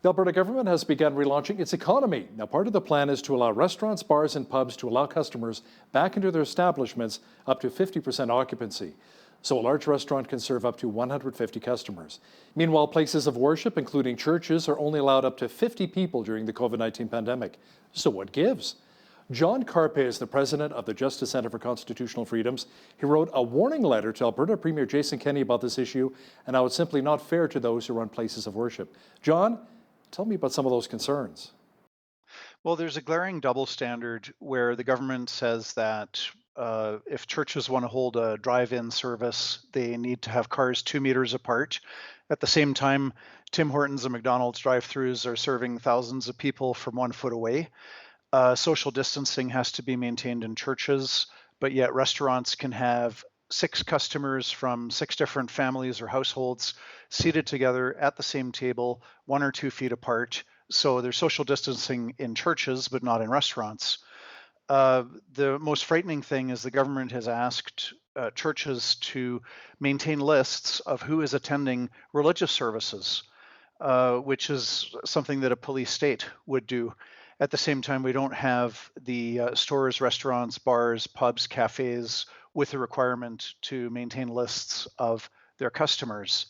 The Alberta government has begun relaunching its economy. Now, part of the plan is to allow restaurants, bars, and pubs to allow customers back into their establishments up to 50% occupancy. So a large restaurant can serve up to 150 customers. Meanwhile, places of worship, including churches, are only allowed up to 50 people during the COVID-19 pandemic. So what gives? John Carpe is the president of the Justice Centre for Constitutional Freedoms. He wrote a warning letter to Alberta Premier Jason Kenney about this issue and how it's simply not fair to those who run places of worship. John, tell me about some of those concerns. Well, there's a glaring double standard where the government says that if churches want to hold a drive-in service, they need to have cars 2 meters apart. At the same time, Tim Hortons and McDonald's drive-throughs are serving thousands of people from 1 foot away. Social distancing has to be maintained in churches, but yet restaurants can have six customers from six different families or households seated together at the same table, 1 or 2 feet apart. So there's social distancing in churches, but not in restaurants. The most frightening thing is the government has asked churches to maintain lists of who is attending religious services, which is something that a police state would do. At the same time, we don't have the stores, restaurants, bars, pubs, cafes with the requirement to maintain lists of their customers.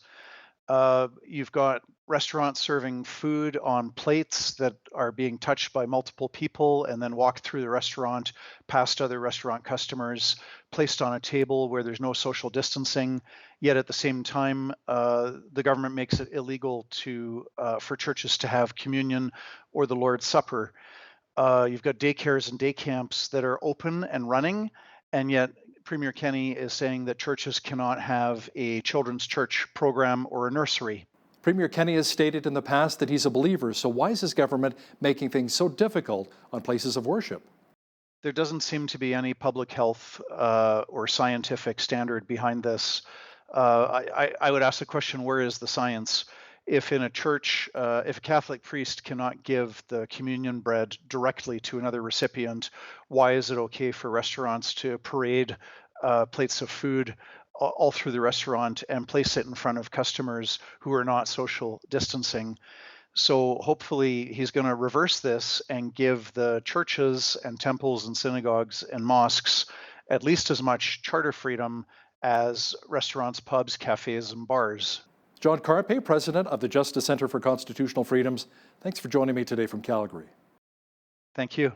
You've got restaurants serving food on plates that are being touched by multiple people and then walked through the restaurant past other restaurant customers, placed on a table where there's no social distancing. Yet at the same time, the government makes it illegal for churches to have communion or the Lord's Supper. You've got daycares and day camps that are open and running, and yet Premier Kenney is saying that churches cannot have a children's church program or a nursery. Premier Kenney has stated in the past that he's a believer, so why is his government making things so difficult on places of worship? There doesn't seem to be any public health or scientific standard behind this. I would ask the question, where is the science? If in a church, if a Catholic priest cannot give the communion bread directly to another recipient, why is it okay for restaurants to parade plates of food all through the restaurant and place it in front of customers who are not social distancing? So hopefully he's going to reverse this and give the churches and temples and synagogues and mosques at least as much charter freedom as restaurants, pubs, cafes, and bars. John Carpe, president of the Justice Centre for Constitutional Freedoms, thanks for joining me today from Calgary. Thank you.